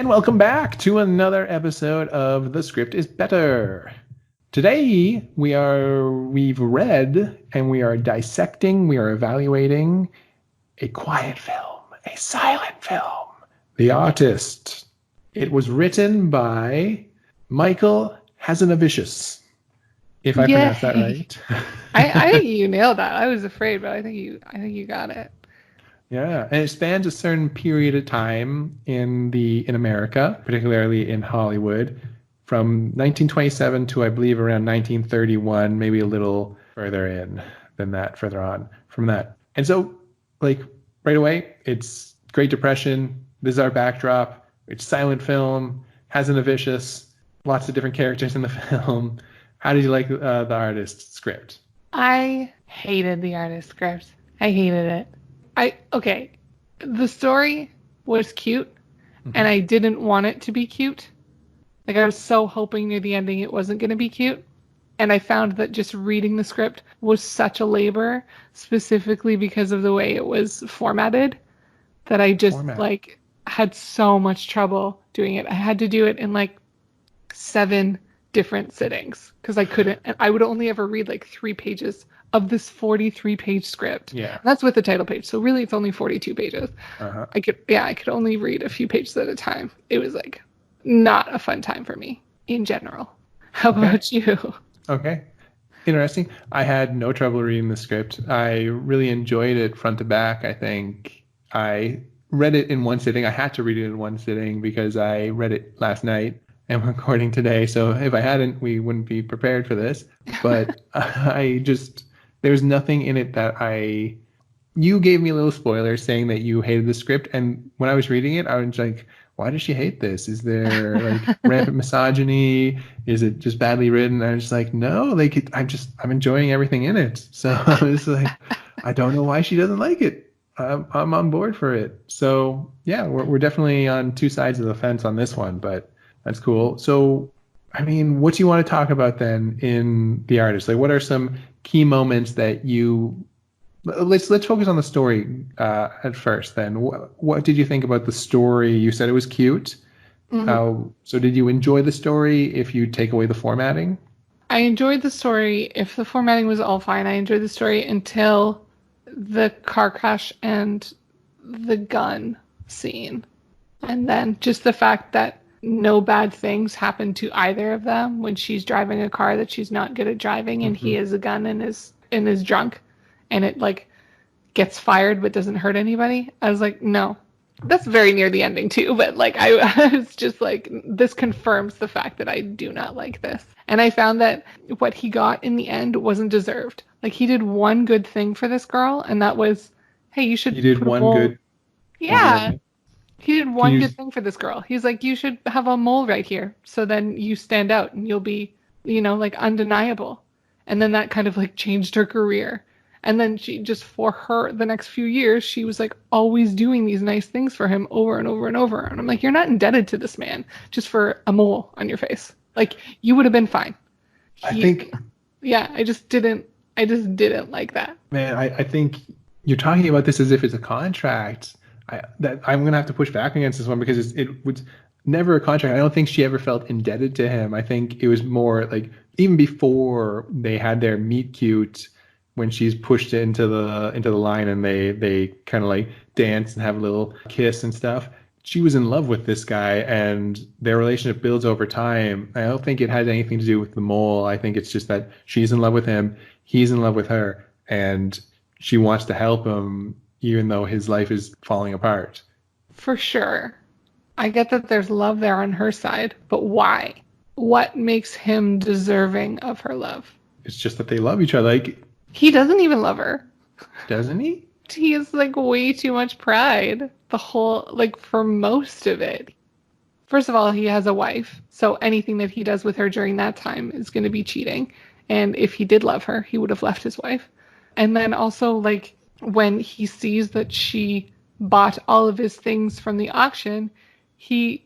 And welcome back to another episode of The Script is Better. Today we've read and we are dissecting, we are evaluating a quiet film, a silent film, The Artist. It was written by Michael Hazanavicius, if I pronounced that right. I think you nailed that. I was afraid, but I think you got it. Yeah, and it spans a certain period of time in America, particularly in Hollywood, from 1927 to I believe around 1931, maybe a little further in than that, further on from that. And so, like right away, it's Great Depression. This is our backdrop. It's silent film, Hazanavicius, lots of different characters in the film. How did you like the Artist script? I hated the Artist script. I hated it. Okay, the story was cute, and I didn't want it to be cute. Like, I was so hoping near the ending it wasn't going to be cute. And I found that just reading the script was such a labor, specifically because of the way it was formatted, that I just, had so much trouble doing it. I had to do it in, 7 different sittings, because I couldn't, and I would only ever read, 3 pages of this 43-page script. Yeah. And that's with the title page. So really it's only 42 pages. Uh-huh. I could only read a few pages at a time. It was not a fun time for me in general. How about you? Okay. Interesting. I had no trouble reading the script. I really enjoyed it front to back. I think I read it in one sitting. I had to read it in one sitting because I read it last night and we're recording today. So if I hadn't, we wouldn't be prepared for this. But there's nothing in it that you gave me a little spoiler saying that you hated the script. And when I was reading it, I was like, why does she hate this? Is there rampant misogyny? Is it just badly written? And I was just like, no, I'm enjoying everything in it. So I was like, I don't know why she doesn't like it. I'm on board for it. So yeah, we're definitely on two sides of the fence on this one, but that's cool. So, I mean, what do you want to talk about then in The Artist? What are some key moments that let's focus on the story at first then. What did you think about the story? You said it was cute. Mm-hmm. So did you enjoy the story if you take away the formatting? I enjoyed the story if the formatting was all fine. I enjoyed the story until the car crash and the gun scene. And then just the fact that no bad things happen to either of them when she's driving a car that she's not good at driving and he has a gun and is drunk and it gets fired but doesn't hurt anybody. I was like, no. That's very near the ending too, but I was just this confirms the fact that I do not like this. And I found that what he got in the end wasn't deserved. He did one good thing for this girl, and that was, hey, you should. He did one good. Yeah. He did one good thing for this girl. He's like, you should have a mole right here. So then you stand out and you'll be, undeniable. And then that kind of changed her career. And then she just, for her, the next few years, she was always doing these nice things for him over and over and over. And I'm like, you're not indebted to this man just for a mole on your face. You would have been fine. I just didn't like that. Man, I think you're talking about this as if it's a contract. I'm going to have to push back against this one because it was never a contract. I don't think she ever felt indebted to him. I think it was more even before they had their meet cute, when she's pushed into the line and they kind of dance and have a little kiss and stuff. She was in love with this guy and their relationship builds over time. I don't think it has anything to do with the mole. I think it's just that she's in love with him, he's in love with her, and she wants to help him even though his life is falling apart. For sure. I get that there's love there on her side, but why? What makes him deserving of her love? It's just that they love each other. He doesn't even love her. Doesn't he? He has way too much pride. The whole, for most of it. First of all, he has a wife, so anything that he does with her during that time is going to be cheating. And if he did love her, he would have left his wife. And then also, when he sees that she bought all of his things from the auction, he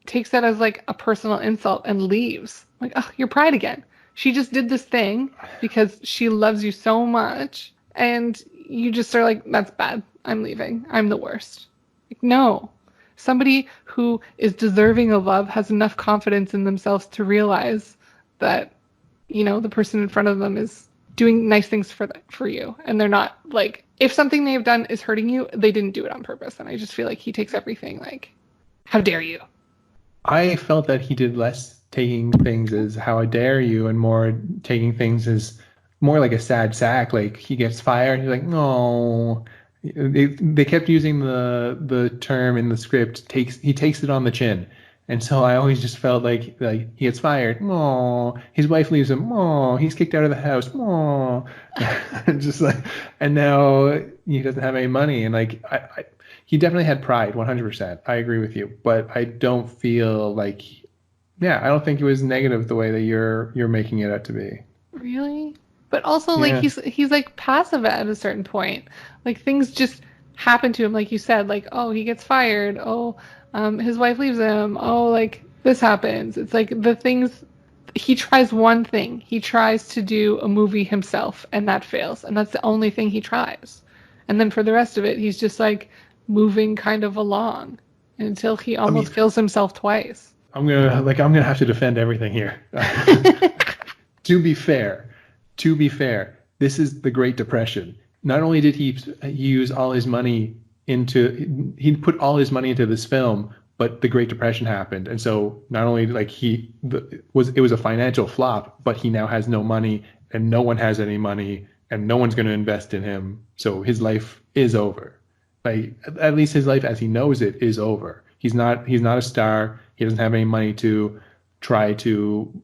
takes that as a personal insult and leaves. Oh, your pride again. She just did this thing because she loves you so much, and you just are that's bad. I'm leaving. I'm the worst. No. Somebody who is deserving of love has enough confidence in themselves to realize that, the person in front of them is doing nice things for you. And they're not like, if something they have done is hurting you, they didn't do it on purpose. And I just feel like he takes everything like, how dare you? I felt that he did less taking things as how dare you and more taking things as more like a sad sack. Like he gets fired, he's like, no. They kept using the term in the script, he takes it on the chin. And so I always just felt like he gets fired. Oh, his wife leaves him. Oh, he's kicked out of the house. Oh, just like, and now he doesn't have any money. And like, he definitely had pride, 100%. I agree with you, but I don't feel like, yeah, I don't think it was negative the way that you're making it out to be. Really? But also, like, Yeah. he's like passive at a certain point. Like things just happen to him, like you said. Like, oh, he gets fired. Oh, his wife leaves him. Oh, like this happens. It's like the things. He tries one thing. He tries to do a movie himself, and that fails. And that's the only thing he tries. And then for the rest of it, he's just like moving kind of along until he I mean, almost kills himself twice. I'm gonna have to defend everything here. To be fair, this is the Great Depression. Not only did he use all his money he put all his money into this film, but the Great Depression happened, and so not only like it was a financial flop, but he now has no money, and no one has any money, and no one's going to invest in him. So his life is over. Like at least his life as he knows it is over. He's not a star. He doesn't have any money to try to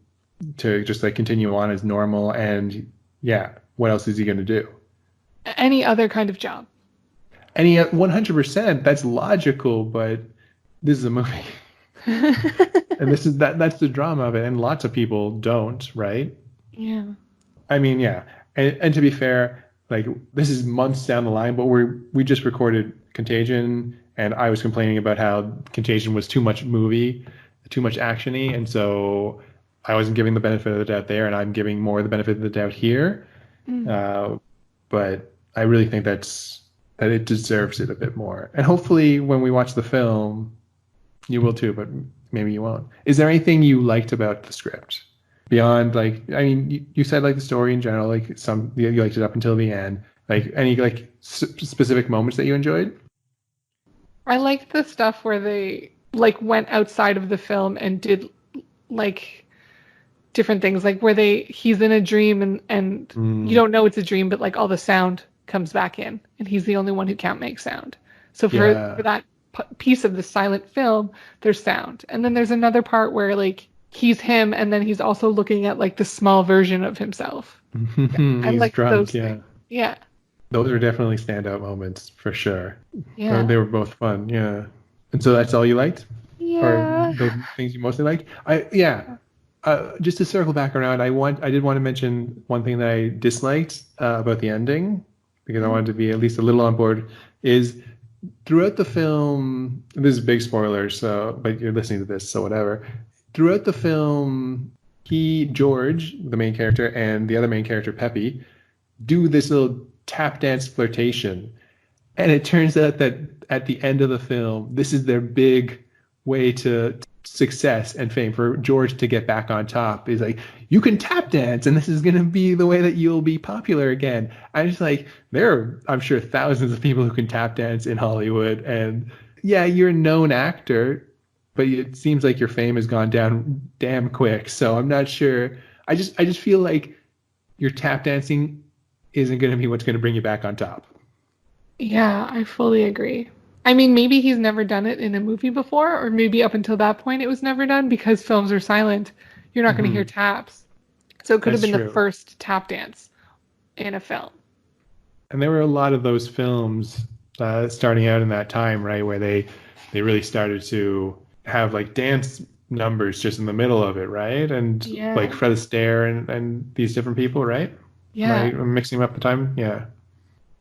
just like continue on as normal. And yeah, what else is he going to do? Any other kind of job. And he 100%, that's logical, but this is a movie. And that's the drama of it. And lots of people don't, right? Yeah. I mean, yeah. And to be fair, like this is months down the line, but we just recorded Contagion, and I was complaining about how Contagion was too much movie, too much actiony, and so I wasn't giving the benefit of the doubt there, and I'm giving more the benefit of the doubt here. But I really think that it deserves it a bit more. And hopefully, when we watch the film, you will too, but maybe you won't. Is there anything you liked about the script beyond like? I mean, you said like the story in general, like you liked it up until the end. Like any like specific moments that you enjoyed? I liked the stuff where they like went outside of the film and did like different things, like where he's in a dream and you don't know it's a dream, but like all the sound comes back in and he's the only one who can't make sound. So for that piece of the silent film, there's sound. And then there's another part where like he's him and then he's also looking at like the small version of himself. I He's like drunk, those yeah. things. Yeah. Those are definitely standout moments for sure. Yeah. They were both fun, yeah. And so that's all you liked? Yeah. Or the things you mostly liked? Just to circle back around, I did want to mention one thing that I disliked about the ending, because I wanted to be at least a little on board, is throughout the film, this is a big spoiler, so but you're listening to this, so whatever. Throughout the film, George, the main character, and the other main character, Peppy, do this little tap dance flirtation. And it turns out that at the end of the film, this is their big way to success and fame for George to get back on top. Is like, you can tap dance and this is going to be the way that you'll be popular again. I'm just like, there are, I'm sure, thousands of people who can tap dance in Hollywood. And yeah, you're a known actor, but it seems like your fame has gone down damn quick. So I'm not sure. I just feel like your tap dancing isn't going to be what's going to bring you back on top. Yeah, I fully agree. I mean, maybe he's never done it in a movie before, or maybe up until that point it was never done because films are silent. You're not going to hear taps. So it could have That's been true. the first tap dance in a film. And there were a lot of those films starting out in that time, right, where they really started to have like dance numbers just in the middle of it, right? And like Fred Astaire and these different people, right? Yeah. Right? I'm mixing up the time. Yeah.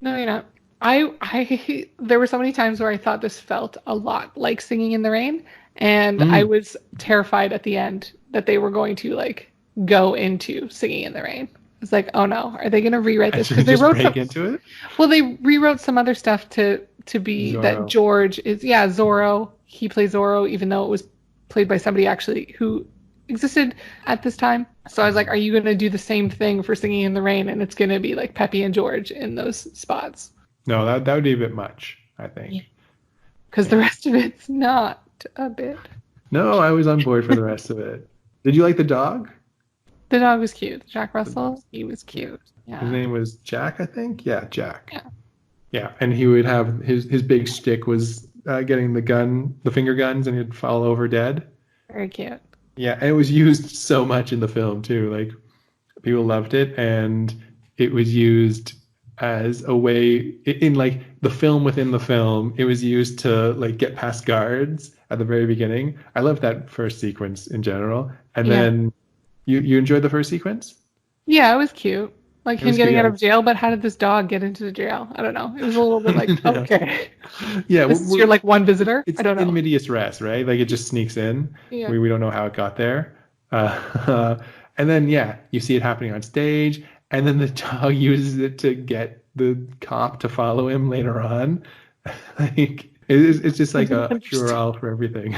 No, you're not. I there were so many times where I thought this felt a lot like Singing in the Rain, and I was terrified at the end that they were going to like go into Singing in the Rain. It's like, oh no, are they going to rewrite this? Because they wrote break into it. Well, they rewrote some other stuff to be Zorro. That George is Zorro. he plays Zorro, even though it was played by somebody actually who existed at this time. So I was like, are you going to do the same thing for Singing in the Rain? And it's going to be like Peppy and George in those spots. No, that would be a bit much, I think. Because the rest of it's not a bit. No, I was on board for the rest of it. Did you like the dog? The dog was cute. Jack Russell, he was cute. Yeah. His name was Jack, I think. Yeah, Jack. Yeah. Yeah, and he would have his big shtick was getting the finger guns, and he'd fall over dead. Very cute. Yeah, and it was used so much in the film too. Like people loved it, and it was used as a way in like the film within the film. It was used to like get past guards at the very beginning. I love that first sequence in general. And then you enjoyed the first sequence? Yeah, it was cute. Like him getting out of jail, but how did this dog get into the jail? I don't know. It was a little bit like, okay. Yeah, this is your like one visitor? It's I don't know. in medias res, right? Like it just sneaks in. Yeah. We don't know how it got there. And then, you see it happening on stage. And then the dog uses it to get the cop to follow him later on. Like it's just like a cure-all for everything.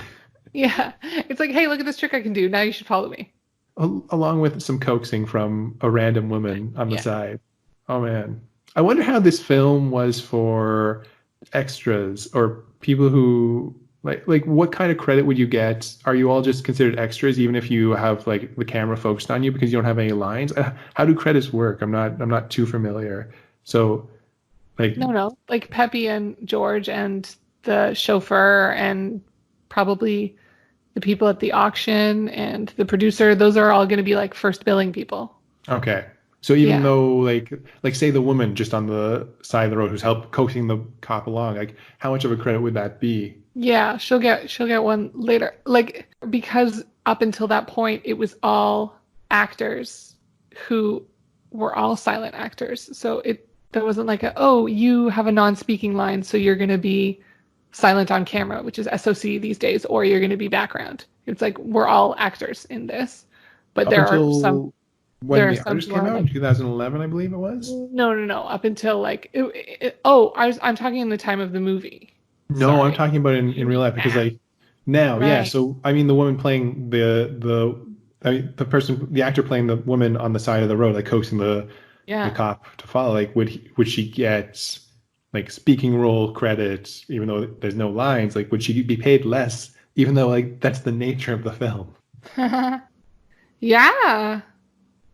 Yeah. It's like, hey, look at this trick I can do. Now you should follow me. Along with some coaxing from a random woman on the side. Oh, man. I wonder how this film was for extras or people who... Like what kind of credit would you get? Are you all just considered extras even if you have like the camera focused on you because you don't have any lines? How do credits work? I'm not too familiar. So like No. Like Peppy and George and the chauffeur and probably the people at the auction and the producer, those are all going to be like first billing people. Okay. So even though like say the woman just on the side of the road who's coaxing the cop along, like how much of a credit would that be? Yeah, she'll get one later. Like because up until that point it was all actors who were all silent actors. So there wasn't like you have a non-speaking line, so you're going to be silent on camera, which is SOC these days, or you're going to be background. It's like we're all actors in this. But there are some when the Artist came out in 2011, I believe it was. No. Up until like I'm talking in the time of the movie. No, sorry. I'm talking about in real life because like now, right. So I mean, the woman playing the actor playing the woman on the side of the road, like coaxing the cop to follow. Like, would she get like speaking role credit even though there's no lines? Like, would she be paid less even though like that's the nature of the film? Yeah.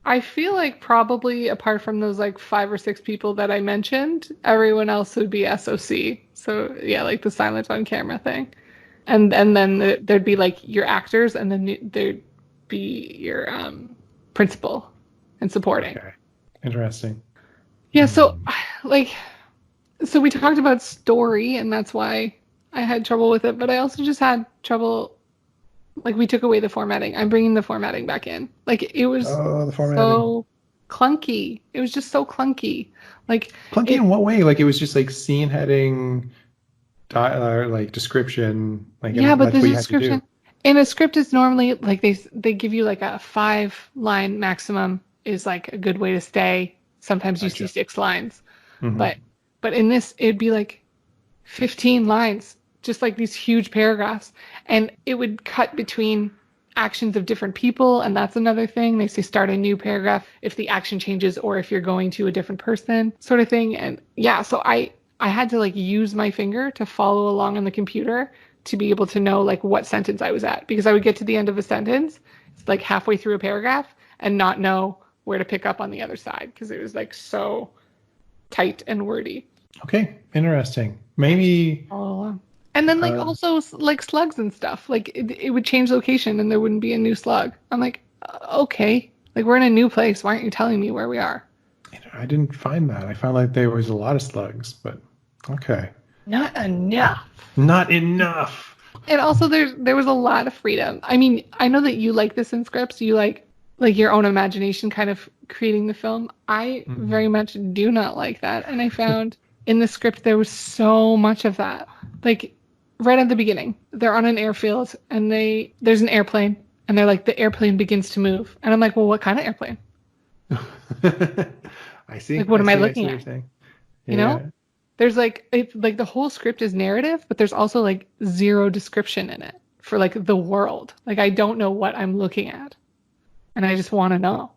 I feel like probably apart from those like 5 or 6 people that I mentioned, everyone else would be SOC. So yeah, like the silent on camera thing. And then there'd be like your actors and then there'd be your principal and supporting. Okay. Interesting. Yeah, so we talked about story and that's why I had trouble with it, but I also just had trouble. Like, we took away the formatting. I'm bringing the formatting back in. Like, it was so clunky. It was just so clunky. Like clunky in what way? Like, it was just like scene heading, like description. Like but the description in a script is normally like they give you like a 5-line maximum is like a good way to stay. Sometimes you see 6 lines, but in this it'd be like 15 lines. Just like these huge paragraphs, and it would cut between actions of different people, and that's another thing. They say start a new paragraph if the action changes or if you're going to a different person, sort of thing. And so I had to like use my finger to follow along on the computer to be able to know like what sentence I was at, because I would get to the end of a sentence, it's like halfway through a paragraph, and not know where to pick up on the other side because it was like so tight and wordy. Okay, interesting. Maybe. And then like also like slugs and stuff, like it would change location and there wouldn't be a new slug. I'm like, okay, like we're in a new place. Why aren't you telling me where we are? I didn't find that. I found like there was a lot of slugs, but okay. Not enough. And also there was a lot of freedom. I mean, I know that you like this in scripts. You like your own imagination kind of creating the film. I very much do not like that. And I found in the script there was so much of that. Like, right at the beginning, they're on an airfield and there's an airplane and they're like, the airplane begins to move. And I'm like, well, what kind of airplane? I see. Like, what am I looking at? Yeah. You know? There's like the whole script is narrative, but there's also like zero description in it for like the world. Like I don't know what I'm looking at, and I just want to know.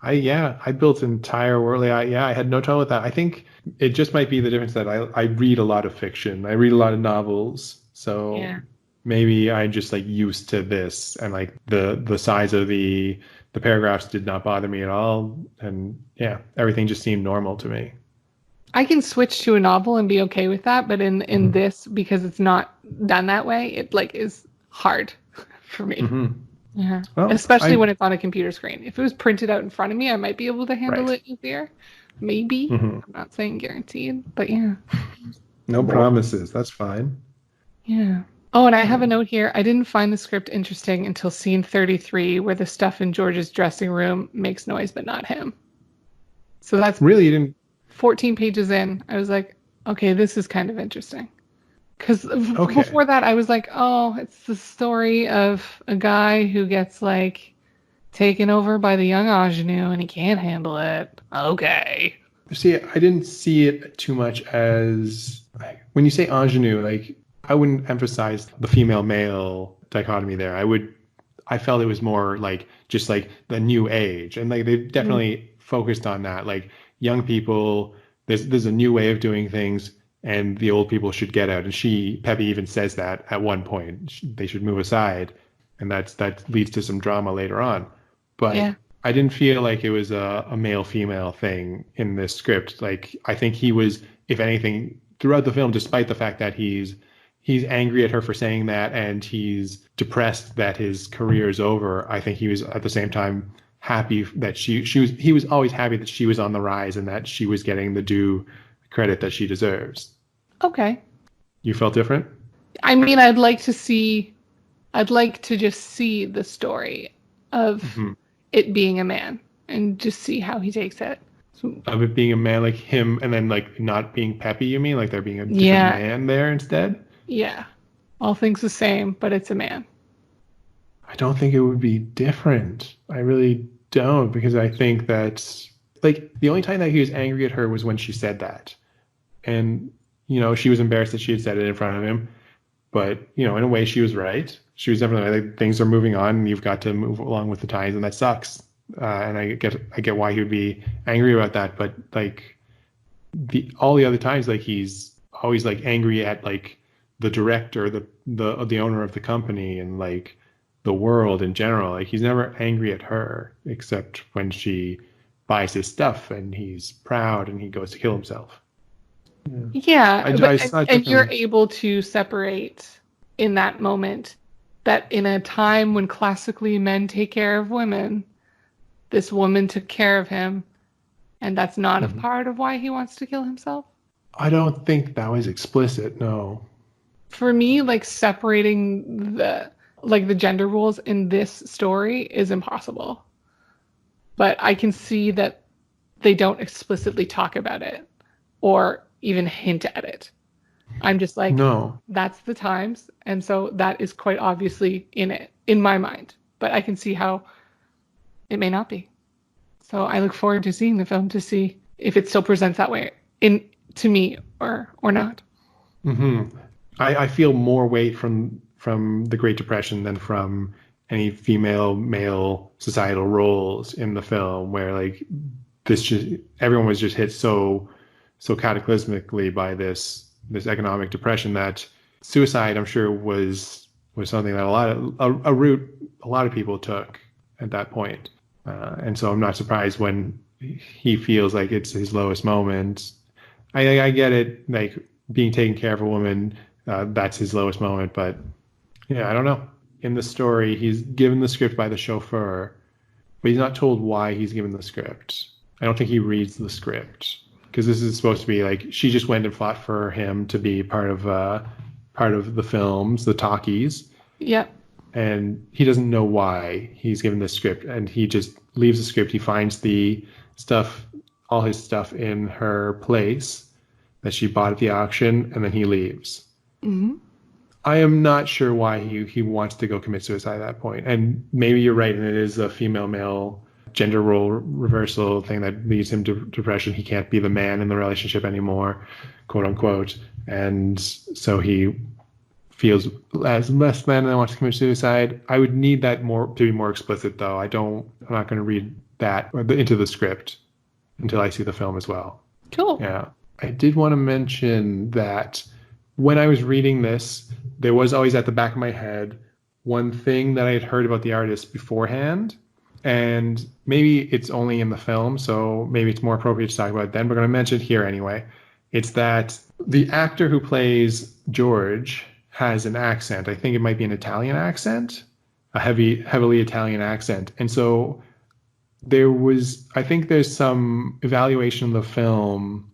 I built an entire world. I had no trouble with that. I think it just might be the difference that I read a lot of fiction. I read a lot of novels, so Yeah. maybe I'm just like used to this, and like the size of the paragraphs did not bother me at all, and yeah, everything just seemed normal to me. I can switch to a novel and be okay with that, but in this, because it's not done that way, it like is hard for me. Hmm. Yeah. Well, Especially when it's on a computer screen. If it was printed out in front of me, I might be able to handle right. it easier. Maybe. Hmm. I'm not saying guaranteed, but yeah. No promises. That's fine. Yeah. Oh, and I have a note here. I didn't find the script interesting until scene 33, where the stuff in George's dressing room makes noise, but not him. So that's Really, you didn't. 14 pages in. I was like, okay, this is kind of interesting. Because Okay. before that, I was like, oh, it's the story of a guy who gets like taken over by the young ingenue and he can't handle it. Okay. See, I didn't see it too much as like, when you say ingenue, like I wouldn't emphasize the female male dichotomy there. I felt it was more like just like the new age, and like they Mm. definitely focused on that. Like young people, there's a new way of doing things, and the old people should get out. And Peppy even says that at one point. They should move aside, and that leads to some drama later on. But Yeah. I didn't feel like it was a male female thing in this script. Like I think he was, if anything, throughout the film, despite the fact that he's angry at her for saying that and he's depressed that his career is over, I think he was at the same time happy that he was always happy that she was on the rise and that she was getting the due credit that she deserves. Okay. You felt different? I mean, I'd like to just see the story of Hmm. it being a man and just see how he takes it. So, Of it being a man like him and then like not being Peppy, you mean? Like there being a different yeah. man there instead? Yeah. All things the same, but it's a man. I don't think it would be different. I really don't, because I think that like the only time that he was angry at her was when she said that. And she was embarrassed that she had said it in front of him. But, in a way she was right. She was definitely right. Like, things are moving on and you've got to move along with the times, and that sucks. And I get why he would be angry about that, but like all the other times, like he's always like angry at like the director, the owner of the company, and like the world in general. Like he's never angry at her except when she buys his stuff and he's proud and he goes to kill himself. Yeah. Yeah, I but saw it and you're differently. able to separate in that moment that in a time when classically men take care of women, this woman took care of him, and that's not a Mhm. part of why he wants to kill himself. I don't think that was explicit. No. For me, like separating the gender roles in this story is impossible. But I can see that they don't explicitly talk about it or even hint at it. I'm just like, No. that's the times. And so that is quite obviously in it, in my mind. But I can see how it may not be. So I look forward to seeing the film to see if it still presents that way in to me or not. Hmm. I feel more weight from the Great Depression than from any female male societal roles in the film, where like this just everyone was just hit so cataclysmically by this economic depression that suicide, I'm sure, was something that a route a lot of people took at that point. And so I'm not surprised when he feels like it's his lowest moment. I get it, like being taken care of a woman, that's his lowest moment. But yeah, I don't know. In the story, he's given the script by the chauffeur, but he's not told why he's given the script. I don't think he reads the script because this is supposed to be like she just went and fought for him to be part of the films, the talkies, Yep. and he doesn't know why he's given this script, and he just leaves the script. He finds the stuff, all his stuff in her place that she bought at the auction, and then he leaves. Hmm. I am not sure why he wants to go commit suicide at that point. And maybe you're right, and it is a female male gender role reversal thing that leads him to depression. He can't be the man in the relationship anymore, quote unquote. And so he feels as less than and wants to commit suicide. I would need that more to be more explicit, though. I'm not going to read that into the script until I see the film as well. Cool. Yeah. I did want to mention that when I was reading this, there was always at the back of my head one thing that I had heard about the artist beforehand. And maybe it's only in the film, so maybe it's more appropriate to talk about it then. But I'm going to mention it here anyway. It's that the actor who plays George has an accent. I think it might be an Italian accent, a heavily Italian accent. And so I think there's some evaluation of the film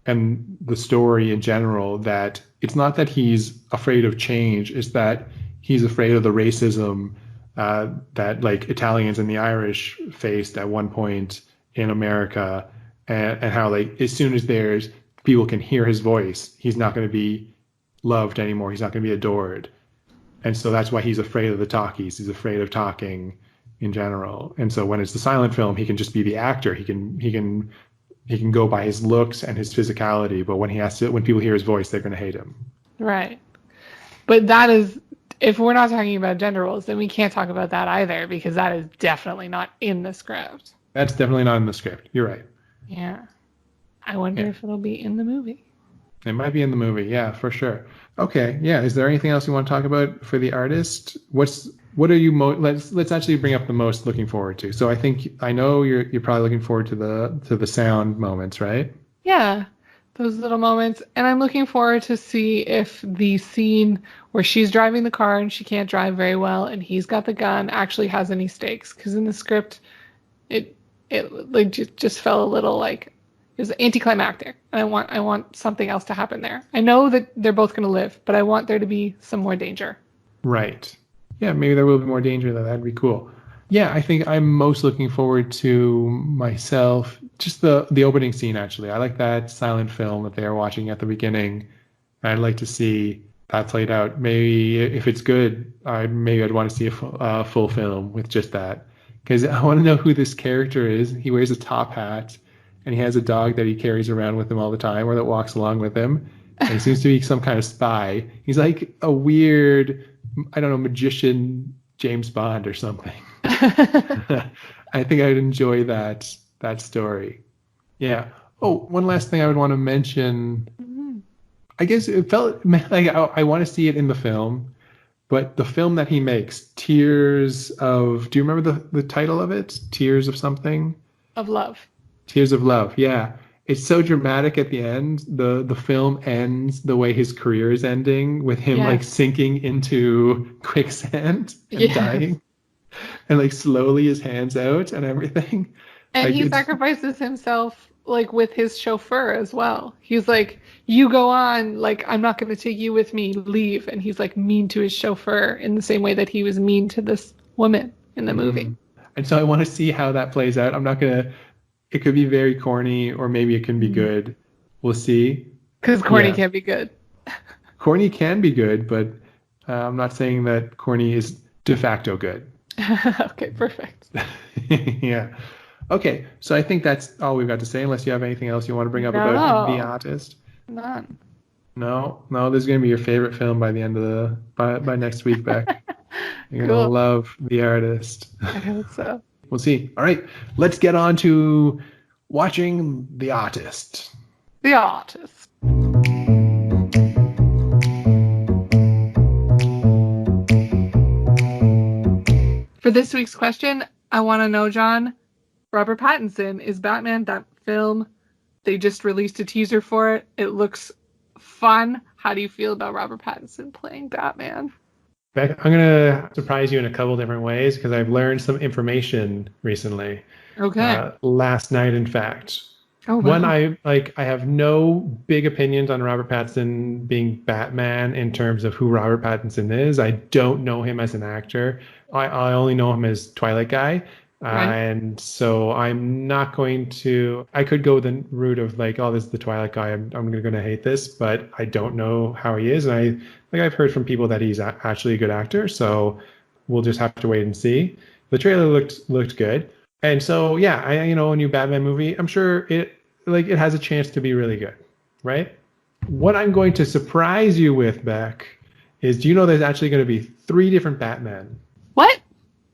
and the story in general that it's not that he's afraid of change, it's that he's afraid of the racism that like Italians and the Irish faced at one point in America, and how like as soon as people can hear his voice, he's not going to be loved anymore. He's not going to be adored. And so that's why he's afraid of the talkies. He's afraid of talking in general. And so when it's the silent film, he can just be the actor. He can go by his looks and his physicality. But when people hear his voice, they're going to hate him. Right. But that is, if we're not talking about gender roles, then we can't talk about that either, because that is definitely not in the script. That's definitely not in the script. You're right. Yeah. I wonder if it'll be in the movie. It might be in the movie, yeah, for sure. Okay, yeah. Is there anything else you want to talk about for the artist? What are you let's actually bring up the most looking forward to. So I know you're probably looking forward to the sound moments, right? Yeah, those little moments, and I'm looking forward to see if the scene where she's driving the car and she can't drive very well, and he's got the gun, actually has any stakes. Because in the script, it like just felt a little like. It was anticlimactic, and I want something else to happen there. I know that they're both going to live, but I want there to be some more danger. Right. Yeah, maybe there will be more danger. That'd be cool. Yeah, I think I'm most looking forward to myself, just the opening scene, actually. I like that silent film that they are watching at the beginning. I'd like to see that played out. Maybe if it's good, I'd want to see a full film with just that. Because I want to know who this character is. He wears a top hat. And he has a dog that he carries around with him all the time, or that walks along with him. And he seems to be some kind of spy. He's like a weird, I don't know, magician James Bond or something. I think I'd enjoy that story. Yeah. Oh, one last thing I would want to mention. Mm-hmm. I guess it felt like I want to see it in the film, but the film that he makes, Tears of. Do you remember the title of it? Tears of something? Of Love. Tears of Love, yeah. It's so dramatic at the end. The film ends the way his career is ending, with him like sinking into quicksand and dying. And like slowly his hands out and everything. And like, he sacrifices himself like with his chauffeur as well. He's like, you go on, like I'm not gonna take you with me, leave. And he's like mean to his chauffeur in the same way that he was mean to this woman in the movie. And so I want to see how that plays out. It could be very corny, or maybe it can be good. We'll see. Because corny can't be good. Corny can be good, but I'm not saying that corny is de facto good. Okay, perfect. Yeah. Okay, so I think that's all we've got to say, unless you have anything else you want to bring up about The Artist. None. No, this is going to be your favorite film by the end of by next week, Beck. You're going to love The Artist. I hope so. We'll see. All right, let's get on to watching The Artist. The Artist. For this week's question, I want to know, John, Robert Pattinson is Batman. That film, they just released a teaser for it. It looks fun. How do you feel about Robert Pattinson playing Batman? Beck, I'm going to surprise you in a couple different ways, because I've learned some information recently. Okay. Last night, in fact. Oh, wow. One, I have no big opinions on Robert Pattinson being Batman in terms of who Robert Pattinson is. I don't know him as an actor. I only know him as Twilight guy. Right. And so I'm not going to. I could go the route of like, oh, this is the Twilight guy. I'm going to hate this, but I don't know how he is, and I've heard from people that he's actually a good actor. So we'll just have to wait and see. The trailer looked good. And so, yeah, a new Batman movie, I'm sure it has a chance to be really good, right? What I'm going to surprise you with, Beck, is do you know there's actually going to be 3 different Batman? What?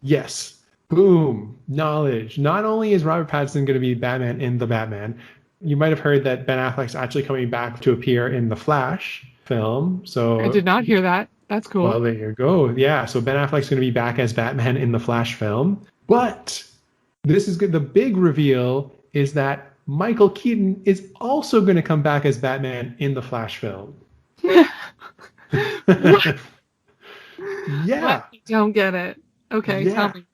Yes. Boom. Knowledge. Not only is Robert Pattinson going to be Batman in The Batman, you might have heard that Ben Affleck's actually coming back to appear in the Flash film. I So, did not hear that. That's well, cool. there you go. Yeah, so Ben Affleck's going to be back as Batman in the Flash film. But this is good. The big reveal is that Michael Keaton is also going to come back as Batman in the Flash film. What? Yeah. What? I don't get it. Okay, tell Yeah. me.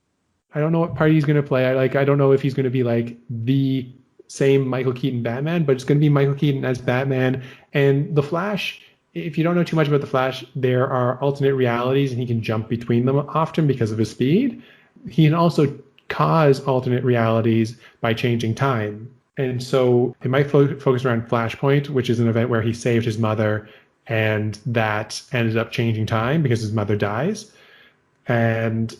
I don't know what part he's going to play. I don't know if he's going to be like the same Michael Keaton Batman, but it's going to be Michael Keaton as Batman. And the Flash, if you don't know too much about the Flash, there are alternate realities and he can jump between them often because of his speed. He can also cause alternate realities by changing time. And so it might focus around Flashpoint, which is an event where he saved his mother and that ended up changing time because his mother dies. And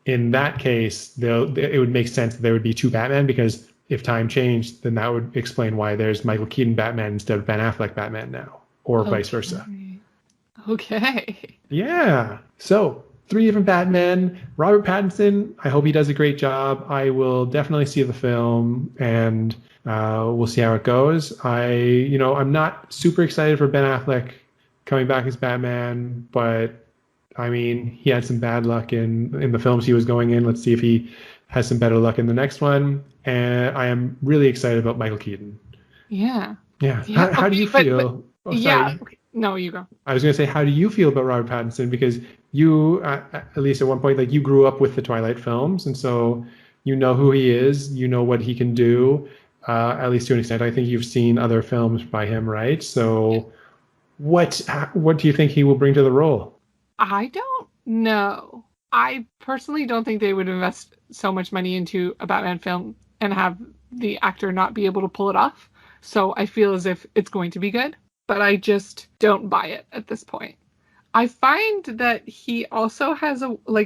in that case, it would make sense that there would be 2 Batman because if time changed, then that would explain why there's Michael Keaton Batman instead of Ben Affleck Batman now, or vice versa. Okay. Yeah. So 3 different Batmen. Robert Pattinson, I hope he does a great job. I will definitely see the film and we'll see how it goes. I'm not super excited for Ben Affleck coming back as Batman, but I mean, he had some bad luck in the films he was going in. Let's see if he has some better luck in the next one. And I am really excited about Michael Keaton. Yeah. Yeah. Yeah. How do you feel? Yeah. Sorry. Okay. No, you go. I was going to say, how do you feel about Robert Pattinson? Because you, at least at one point, like you grew up with the Twilight films, and so you know who he is. You know what he can do, at least to an extent. I think you've seen other films by him, right? So, what do you think he will bring to the role? I don't know. I personally don't think they would invest so much money into a Batman film and have the actor not be able to pull it off. So I feel as if it's going to be good, but I just don't buy it at this point. I find that he also has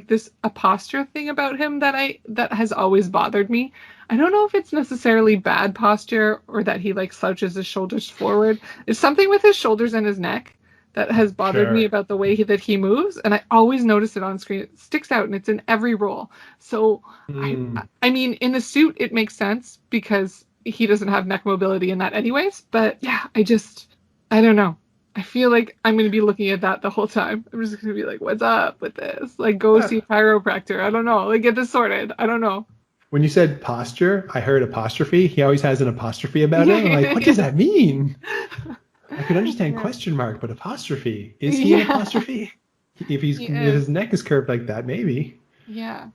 this a posture thing about him that has always bothered me. I don't know if it's necessarily bad posture or that he slouches his shoulders forward. It's something with his shoulders and his neck that has bothered me Sure. about the way that he moves, and I always notice it on screen. It sticks out, and it's in every role. So I Hmm. I mean, in the suit, it makes sense because he doesn't have neck mobility in that anyways. But yeah, I don't know. I feel like I'm going to be looking at that the whole time. I'm just going to be like, what's up with this? Like, go see a chiropractor. I don't know. Like, get this sorted. I don't know. When you said posture, I heard apostrophe. He always has an apostrophe about it. I'm like, what does Yeah. that mean? I could understand Yeah. question mark, but apostrophe. Is he an Yeah. apostrophe? If He his is. neck is curved like that, maybe. Yeah.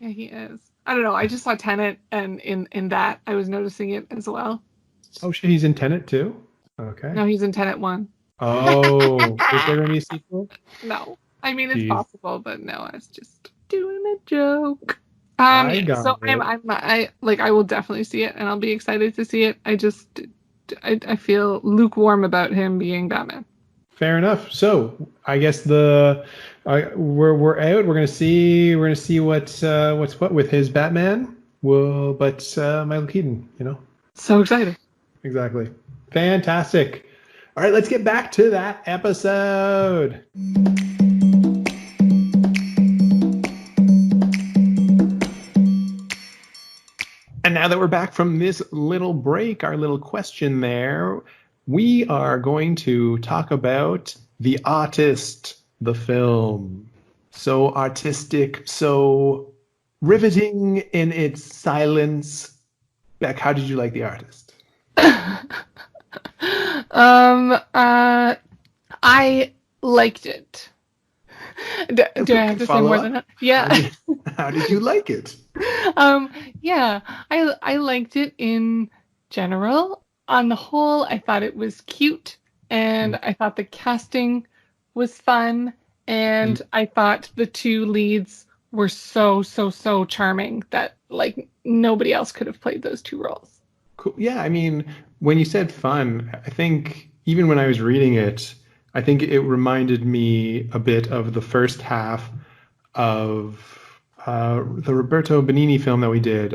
Yeah, he is. I don't know. I just saw Tenet, and in that, I was noticing it as well. Oh shit, he's in Tenet too? Okay. No, he's in Tenet 1. Oh, is there gonna be a sequel? No. I mean, it's Jeez. possible, but no, I was just doing a joke. I Yeah, so got it. I will definitely see it, and I'll be excited to see it. I feel lukewarm about him being Batman. Fair enough. So I guess we're out. We're gonna see what's what with his Batman. But Michael Keaton, So excited. exactly. Fantastic. All right, let's get back to that episode. And now that we're back from this little break, our little question there, we are going to talk about The Artist, the film. So artistic, so riveting in its silence. Beck, how did you like The Artist? I liked it. Do I have to say more than that? Yeah. How did you like it? Yeah, I liked it in general. On the whole, I thought it was cute, and I thought the casting was fun, and I thought the 2 leads were so charming that nobody else could have played those 2 roles. Cool. Yeah, I mean, when you said fun, I think even when I was reading it, I think it reminded me a bit of the first half of The Roberto Benigni film that we did.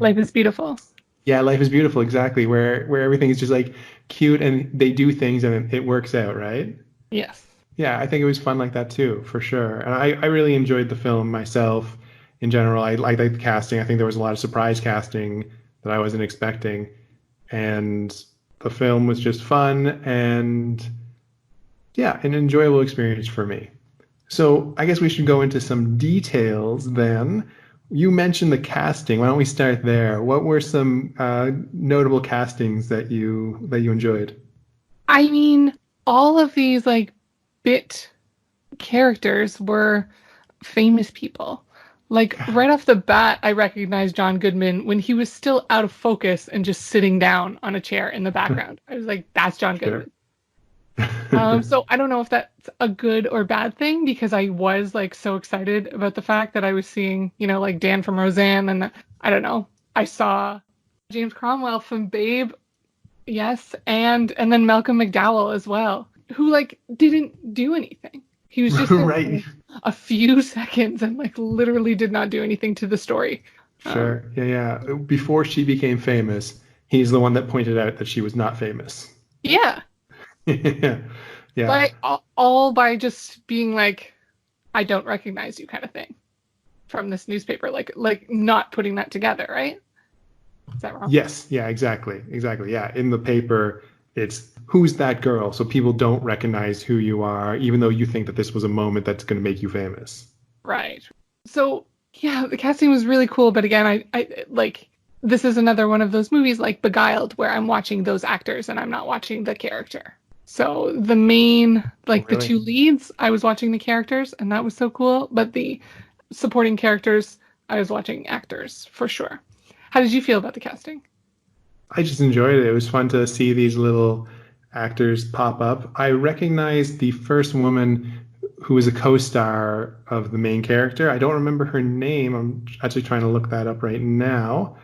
Life is Beautiful. Yeah, Life is Beautiful, exactly. Where everything is just like cute and they do things and it works out, right? Yes. Yeah, I think it was fun like that too, for sure. And I really enjoyed the film myself in general. I liked the casting. I think there was a lot of surprise casting that I wasn't expecting. And the film was just fun and yeah, an enjoyable experience for me. So I guess we should go into some details then. You mentioned the casting. Why don't we start there? What were some notable castings that you enjoyed? I mean, all of these like bit characters were famous people. Like right off the bat, I recognized John Goodman when he was still out of focus and just sitting down on a chair in the background. I was like, that's John Sure. Goodman. So I don't know if that's a good or bad thing because I was like so excited about the fact that I was seeing, like Dan from Roseanne and I don't know. I saw James Cromwell from Babe, yes, and then Malcolm McDowell as well, who like didn't do anything. He was just there for Right. a few seconds and like literally did not do anything to the story. Um, Sure. Yeah, yeah. Before she became famous, he's the one that pointed out that she was not famous. yeah, Yeah. Yeah. by all by just being like, I don't recognize you kind of thing from this newspaper, like not putting that together, right? Is that wrong? Yes. Yeah, exactly. Exactly. Yeah. In the paper, it's who's that girl? So people don't recognize who you are, even though you think that this was a moment that's going to make you famous. Right. So yeah, the casting was really cool, but again, I like this is another one of those movies like Beguiled where I'm watching those actors and I'm not watching the character. So the main, Oh, like the really? two leads, I was watching the characters and that was so cool, but the supporting characters, I was watching actors for sure. How did you feel about the casting? I just enjoyed it. It was fun to see these little actors pop up. I recognized the first woman who was a co-star of the main character. I don't remember her name. I'm actually trying to look that up right now.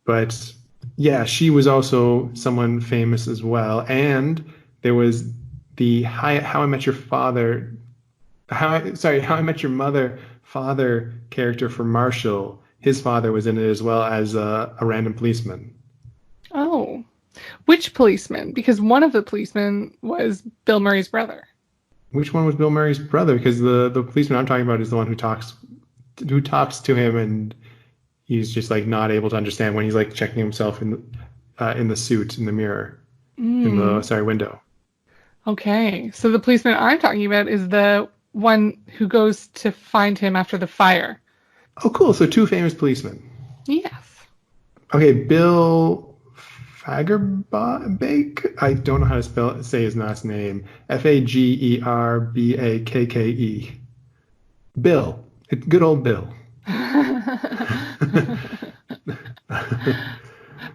But yeah, she was also someone famous as well. And there was the How I Met Your Father, How I Met Your Mother father character for Marshall. His father was in it as well as a random policeman. Oh, which policeman? Because one of the policemen was Bill Murray's brother. Which one was Bill Murray's brother? Because the policeman I'm talking about is the one who talks to him and he's just like not able to understand when he's like checking himself in the suit in the mirror in the Mm, window. okay, so the policeman I'm talking about is the one who goes to find him after the fire. Oh, cool. So two famous policemen. Yes. Okay, Bill Fagerbakke. I don't know how to say his last name. Fagerbakke. Bill. Good old Bill.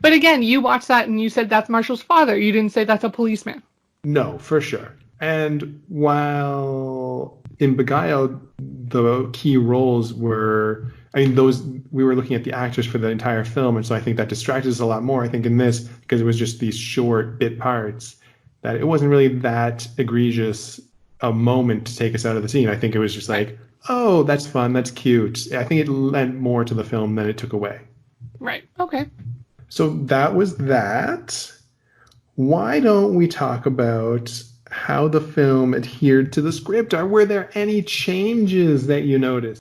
But again, you watched that and you said that's Marshall's father. You didn't say that's a policeman. No, for sure. And while in Beguiled, the key roles were, I mean, those we were looking at the actors for the entire film, and so I think that distracted us a lot more. I think in this, because it was just these short bit parts, that it wasn't really that egregious a moment to take us out of the scene. I think it was just Right. like, oh, that's fun, that's cute. I think it lent more to the film than it took away. Right. Okay. So that was that. Why don't we talk about how the film adhered to the script? Were there any changes that you noticed?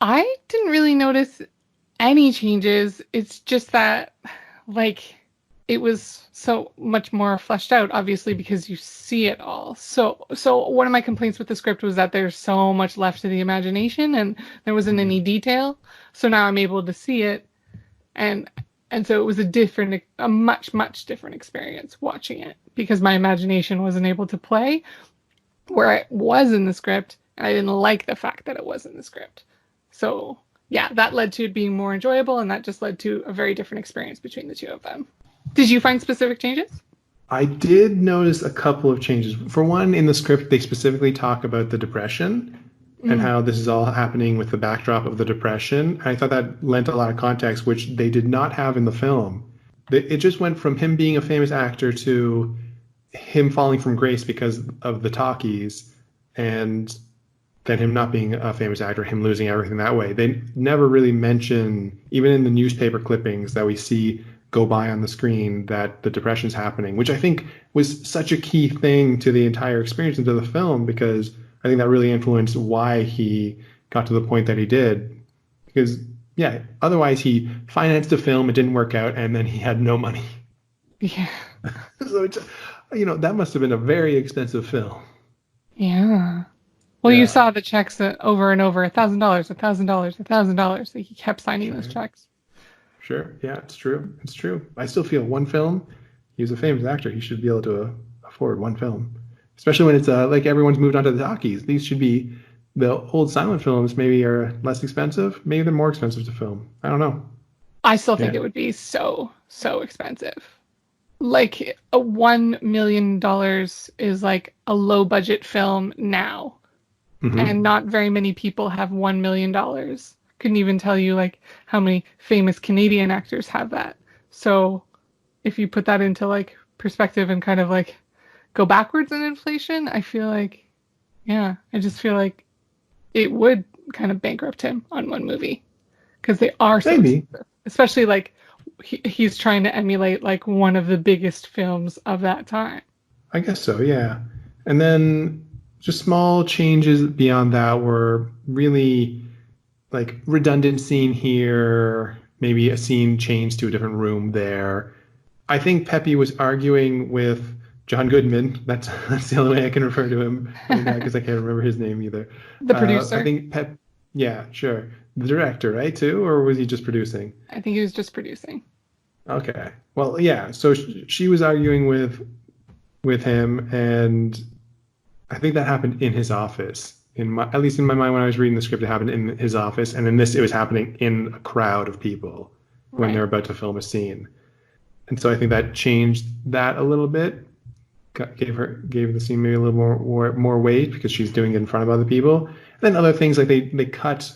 I didn't really notice any changes. It's just that, like, it was so much more fleshed out, obviously, because you see it all. So one of my complaints with the script was that there's so much left to the imagination, and there wasn't Mhm. any detail. So now I'm able to see it, and and so it was a much different experience watching it because my imagination wasn't able to play where it was in the script, and I didn't like the fact that it was in the script. So yeah, that led to it being more enjoyable, and that just led to a very different experience between the two of them. Did you find specific changes? I did notice a couple of changes. For one, in the script, they specifically talk about the Depression and Mm. how this is all happening with the backdrop of the Depression. I thought that lent a lot of context, which they did not have in the film. It just went from him being a famous actor to him falling from grace because of the talkies, and than him not being a famous actor, him losing everything that way. They never really mention, even in the newspaper clippings that we see go by on the screen, that the depression's happening, which I think was such a key thing to the entire experience and to the film, because I think that really influenced why he got to the point that he did. Because, yeah, otherwise he financed a film, it didn't work out, and then he had no money. Yeah. So, it's, that must have been a very expensive film. Yeah. Well, Yeah. you saw the checks over and over, $1,000, $1,000, $1,000. He kept signing those checks. Sure. Yeah, it's true. It's true. I still feel one film, he's a famous actor. He should be able to afford one film, especially when it's like everyone's moved on to the talkies. These should be the old silent films. Maybe are less expensive. Maybe they're more expensive to film. I don't know. I still think it would be so expensive. Like $1 million is like a low budget film now. Mm-hmm. And not very many people have $1 million. Couldn't even tell you like how many famous Canadian actors have that. So if you put that into like perspective and kind of like go backwards in inflation, I feel like, I just feel like it would kind of bankrupt him on one movie, because they are so expensive. Especially like he's trying to emulate like one of the biggest films of that time. I guess so, yeah. And then just small changes beyond that were really like redundant scene here, maybe a scene changed to a different room there. I think Peppy was arguing with John Goodman. That's the only way I can refer to him right now, because I can't remember his name either. The producer. I think yeah, sure. The director, right, too? Or was he just producing? I think he was just producing. Okay. Well, yeah. So she was arguing with him, and I think that happened in his office. At least in my mind, when I was reading the script, it happened in his office, and in this, it was happening in a crowd of people when they're about to film a scene. And so I think that changed that a little bit, gave the scene maybe a little more weight, because she's doing it in front of other people. And then other things, like they cut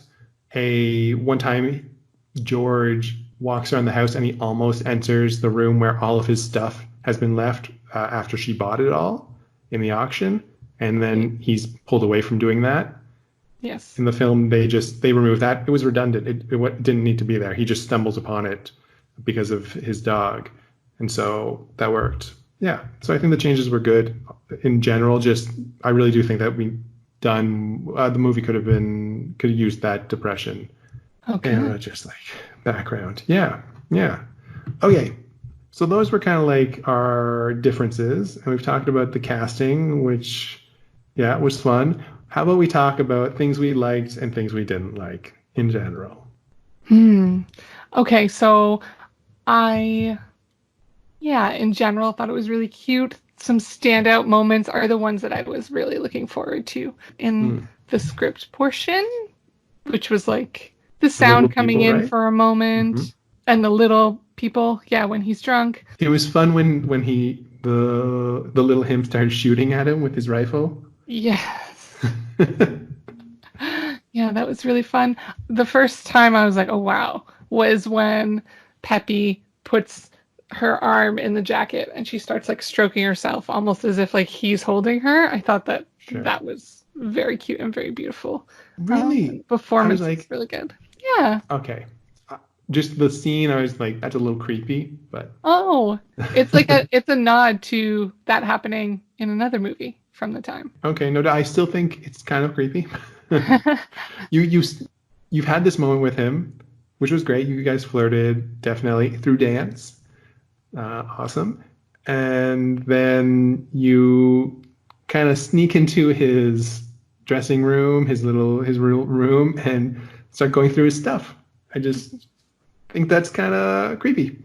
one time George walks around the house and he almost enters the room where all of his stuff has been left after she bought it all in the auction. And then he's pulled away from doing that. Yes. In the film, they removed that. It was redundant. It didn't need to be there. He just stumbles upon it because of his dog. And so that worked. Yeah. So I think the changes were good in general. Just, I really do think that the movie could have used that depression. Okay. And just like background. Yeah. Yeah. Okay. So those were kind of like our differences. And we've talked about the casting, which, yeah, it was fun. How about we talk about things we liked and things we didn't like in general? Okay, so in general, thought it was really cute. Some standout moments are the ones that I was really looking forward to in the script portion, which was like the sound coming in, right? For a moment, and the little people, when he's drunk. It was fun when the little him started shooting at him with his rifle. Yes. Yeah, that was really fun. The first time I was like, oh wow, was when Peppy puts her arm in the jacket and she starts like stroking herself almost as if like he's holding her. I thought that that was very cute and very beautiful. Really? Performance was really good. Yeah. Okay. Just the scene, I was like, that's a little creepy, but... Oh, it's like it's a nod to that happening in another movie from the time. Okay, no, I still think it's kind of creepy. You've had this moment with him, which was great. You guys flirted, definitely, through dance. Awesome. And then you kind of sneak into his dressing room, his real room, and start going through his stuff. I just think that's kind of creepy.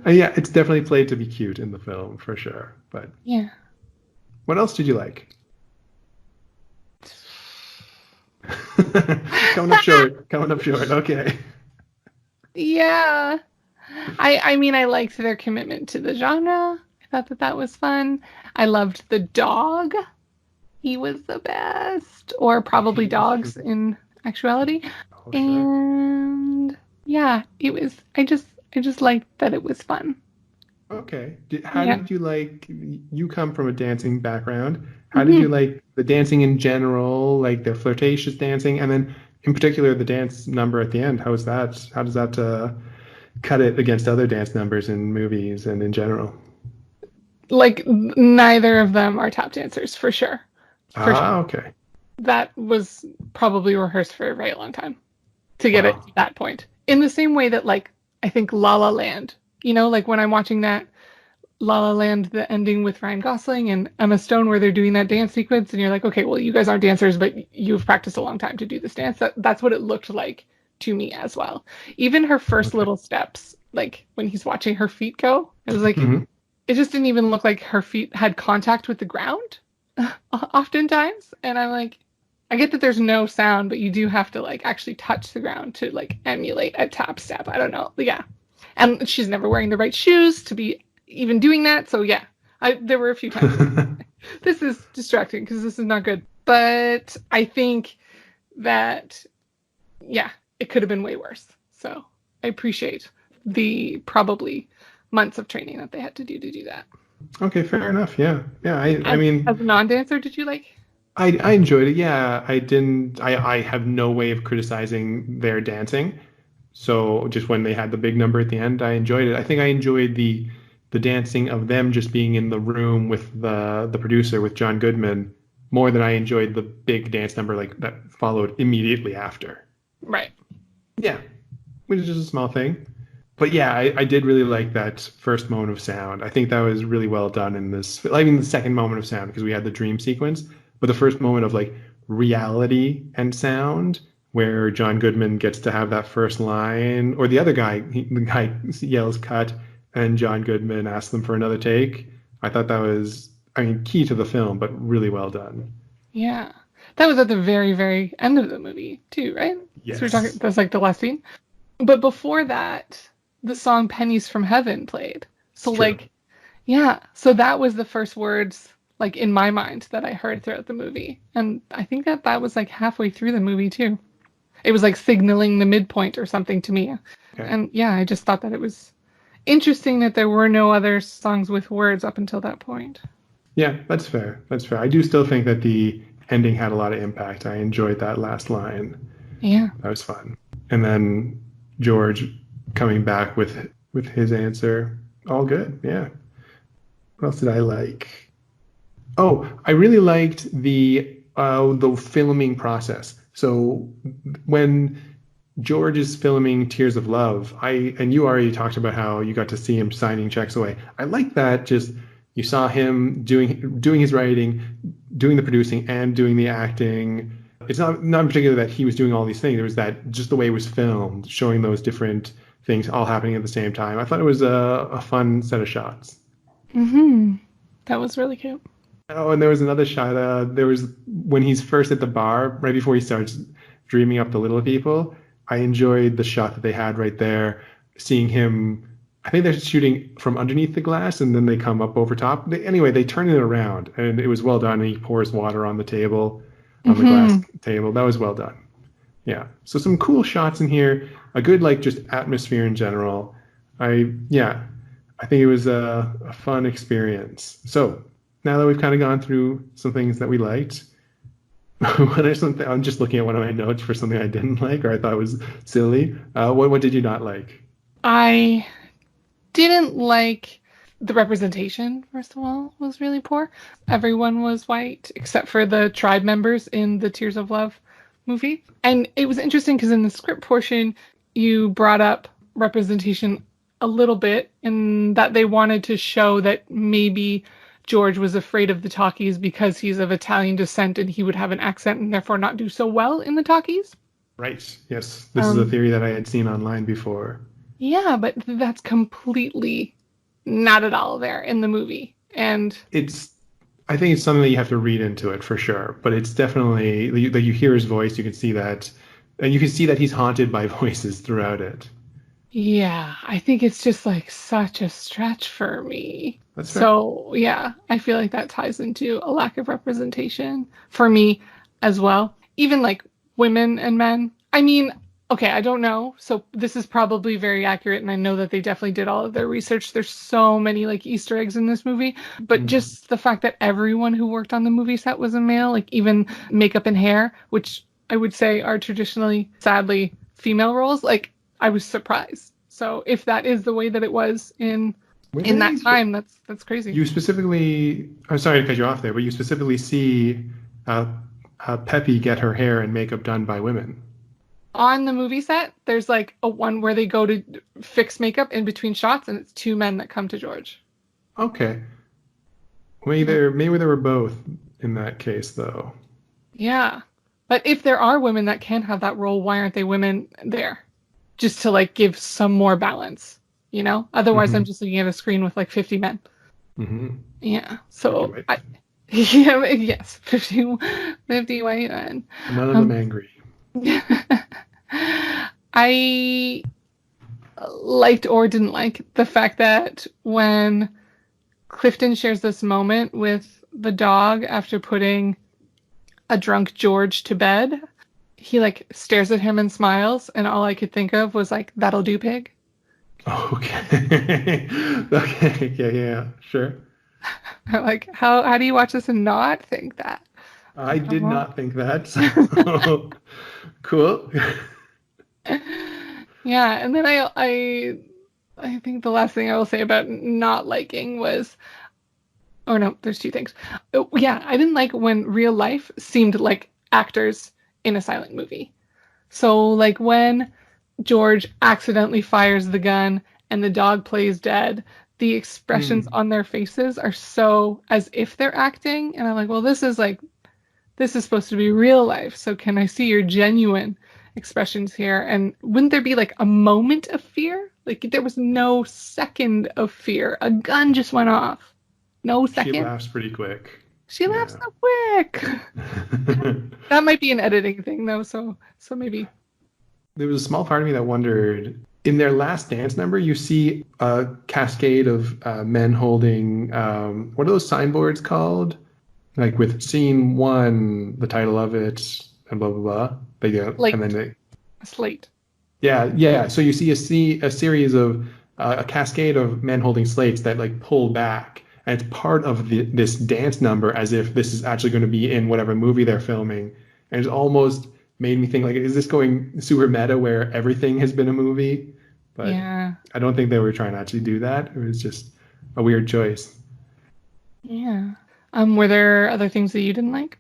Yeah, it's definitely played to be cute in the film, for sure. But yeah. What else did you like? Coming up short. Okay. Yeah. I mean, I liked their commitment to the genre. I thought that was fun. I loved the dog. He was the best. Or probably dogs in actuality. Oh, sure. And yeah, it was, I just liked that it was fun. Okay. How Yeah. did you like, you come from a dancing background. How did you Mhm. like the dancing in general, like the flirtatious dancing, and then in particular the dance number at the end? How's that? How does that cut it against other dance numbers in movies and in general? Like neither of them are tap dancers for sure. For sure. Ah, okay. That was probably rehearsed for a very long time to get it Wow. to that point. In the same way that like I think La La Land, like when I'm watching that La La Land, the ending with Ryan Gosling and Emma Stone, where they're doing that dance sequence, and you're like, okay, well, you guys aren't dancers, but you've practiced a long time to do this dance. That's what it looked like to me as well. Even her first Okay. little steps, like when he's watching her feet go, it was like, Hmm. it just didn't even look like her feet had contact with the ground oftentimes. And I'm like, I get that there's no sound, but you do have to like actually touch the ground to like emulate a tap step. I don't know. Yeah. And she's never wearing the right shoes to be even doing that. So yeah, there were a few times where this is distracting because this is not good. But I think that yeah, it could have been way worse. So I appreciate the probably months of training that they had to do that. Okay, fair enough. Yeah. Yeah, I As mean, a non-dancer, did you like? I enjoyed it. Yeah, I didn't I have no way of criticizing their dancing. So just when they had the big number at the end, I enjoyed it. I think I enjoyed the dancing of them just being in the room with the producer with John Goodman more than I enjoyed the big dance number like that followed immediately after. Right. Yeah, which is just a small thing. But yeah, I did really like that first moment of sound. I think that was really well done in this. I mean, the second moment of sound because we had the dream sequence, but the first moment of like reality and sound where John Goodman gets to have that first line, or the other guy, the guy yells cut, and John Goodman asks them for another take. I thought that was, I mean, key to the film, but really well done. Yeah. That was at the very, very end of the movie, too, right? So we're talking, Yes, that's like the last scene. But before that, the song Pennies from Heaven played. it's So, true. like, yeah. So that was the first words, like, in my mind that I heard throughout the movie. And I think that that was like halfway through the movie, too. It was like signaling the midpoint or something to me. Okay. And yeah, I just thought that it was interesting that there were no other songs with words up until that point. Yeah, that's fair. That's fair. I do still think that the ending had a lot of impact. I enjoyed that last line. Yeah. That was fun. And then George coming back with his answer. All good. Yeah. What else did I like? Oh, I really liked the filming process. So when George is filming Tears of Love, and you already talked about how you got to see him signing checks away. I like that just you saw him doing his writing, doing the producing, and doing the acting. It's not in particular that he was doing all these things. It was that just the way it was filmed, showing those different things all happening at the same time. I thought it was a fun set of shots. Mm-hmm. That was really cute. Oh, and there was another shot. There was when he's first at the bar, right before he starts dreaming up the little people. I enjoyed the shot that they had right there, seeing him. I think they're shooting from underneath the glass, and then they come up over top. Anyway, they turn it around, and it was well done. And he pours water on the table, on the glass Mm-hmm. table. That was well done. Yeah. So some cool shots in here. A good like just atmosphere in general. Yeah, I think it was a fun experience. So now that we've kind of gone through some things that we liked, what are something? I'm just looking at one of my notes for something I didn't like or I thought was silly. What did you not like? I didn't like the representation, first of all, was really poor. Everyone was white except for the tribe members in the Tears of Love movie. And it was interesting because in the script portion, you brought up representation a little bit in that they wanted to show that maybe George was afraid of the talkies because he's of Italian descent and he would have an accent and therefore not do so well in the talkies. Right. Yes. This is a Um, theory that I had seen online before. yeah, but that's completely not at all there in the movie. And It's I think it's something that you have to read into it for sure, but it's definitely that you hear his voice, you can see that, and you can see that he's haunted by voices throughout it. yeah, I think it's just like such a stretch for me. That's fair. So, yeah, I feel like that ties into a lack of representation for me as well. Even like women and men. I mean, Okay, I don't know. So this is probably very accurate, and I know that they definitely did all of their research. There's so many like Easter eggs in this movie, but just the fact that everyone who worked on the movie set was a male, like even makeup and hair, which I would say are traditionally, sadly, female roles, like I was surprised. So if that is the way that it was in that time, that's crazy. You specifically, I'm sorry to cut you off there, but you specifically see Peppy get her hair and makeup done by women. On the movie set, there's like a one where they go to fix makeup in between shots, and it's two men that come to George. Okay. Maybe there were both in that case, though. Yeah. But if there are women that can have that role, why aren't they women there? Just to like give some more balance, you know? Otherwise, I'm just looking at a screen with like 50 men. Mm-hmm. Yeah. So, yeah, yes, 50 white men. None of them angry. I liked or didn't like the fact that when Clifton shares this moment with the dog after putting a drunk George to bed, he like stares at him and smiles, and all I could think of was like, "That'll do, pig." Okay. Okay. Yeah. Sure. Like, how do you watch this and not think that? I did not think that. So cool. Yeah, and then I think the last thing I will say about not liking was, oh no, there's two things. Oh, yeah, I didn't like when real life seemed like actors in a silent movie. So like when George accidentally fires the gun and the dog plays dead, the expressions on their faces are so as if they're acting, and I'm like, well, this is supposed to be real life, so can I see your genuine expressions here? And wouldn't there be like a moment of fear? Like there was no second of fear. A gun just went off. No second. She laughs pretty quick. She laughs so quick. That might be an editing thing though, so maybe. There was a small part of me that wondered, in their last dance number, you see a cascade of men holding, what are those signboards called? Like with scene 1, the title of it, and blah, blah, blah. They go, like and then they... A slate. Yeah. So you see a series of, a cascade of men holding slates that like pull back. And it's part of this dance number, as if this is actually going to be in whatever movie they're filming. And it's almost made me think, like, is this going super meta where everything has been a movie? But yeah. I don't think they were trying to actually do that. It was just a weird choice. Yeah. Were there other things that you didn't like?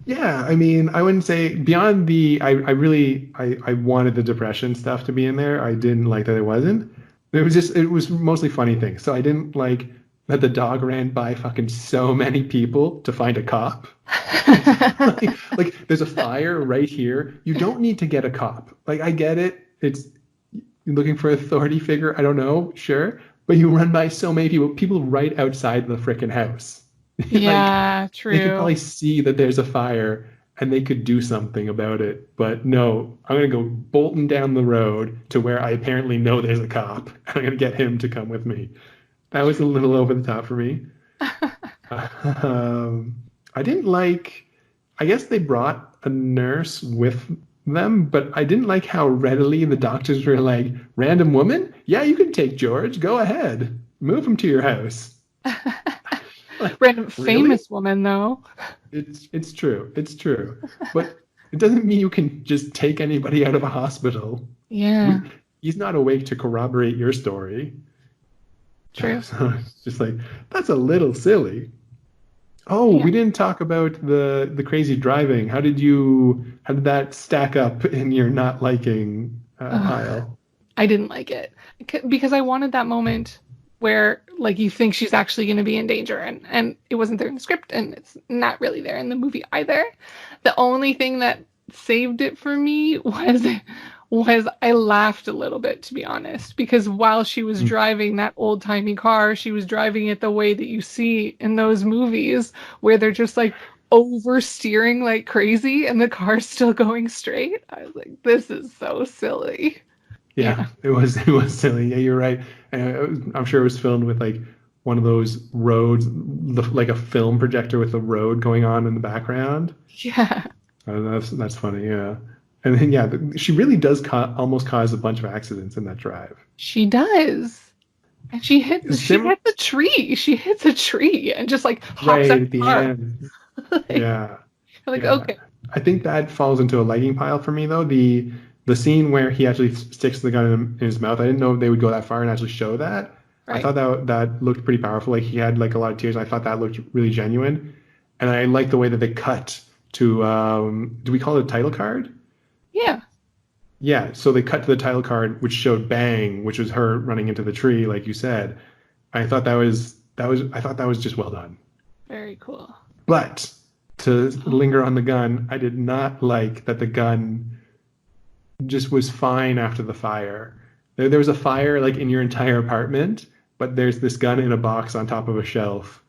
Yeah, I mean, I wouldn't say beyond the, I wanted the depression stuff to be in there. I didn't like that it wasn't. It was mostly funny things. So I didn't like that the dog ran by fucking so many people to find a cop. like there's a fire right here. You don't need to get a cop. Like, I get it. It's looking for an authority figure. I don't know. Sure. But you run by so many people right outside the frickin' house. Yeah, true. They could probably see that there's a fire and they could do something about it. But no, I'm going to go bolting down the road to where I apparently know there's a cop. I'm going to get him to come with me. That was a little over the top for me. I didn't like, I guess they brought a nurse with them, but I didn't like how readily the doctors were like, random woman? Yeah, you can take George. Go ahead. Move him to your house. Like, random famous woman, though. It's true. It's true. But it doesn't mean you can just take anybody out of a hospital. Yeah. He's not awake to corroborate your story. True. So it's just like, that's a little silly. Oh, yeah. We didn't talk about the crazy driving. How did that stack up in your not liking pile? I didn't like it because I wanted that moment where like you think she's actually going to be in danger, and it wasn't there in the script, and it's not really there in the movie either. The only thing that saved it for me was I laughed a little bit, to be honest, because while she was driving that old-timey car, she was driving it the way that you see in those movies where they're just like oversteering like crazy and the car's still going straight. I was like, this is so silly. Yeah. It was silly. Yeah, you're right. I'm sure it was filmed with like one of those roads, like a film projector with a road going on in the background. Yeah. That's funny. Yeah. And then, yeah, she really does almost cause a bunch of accidents in that drive. She does. And she hits Sim a tree. She hits a tree and just like hops right out at of the the car. end. like, Yeah. like, Yeah. okay. I think that falls into a lighting pile for me, though. The scene where he actually sticks the gun in his mouth, I didn't know they would go that far and actually show that. I Right. thought that looked pretty powerful. Like he had like a lot of tears. I thought that looked really genuine. And I like the way that they cut to do we call it a title card? Yeah. Yeah, so they cut to the title card, which showed bang, which was her running into the tree, like you said. I thought I thought that was just well done. Very cool. But to linger on the gun, I did not like that the gun just was fine after the fire. There was a fire like in your entire apartment, but there's this gun in a box on top of a shelf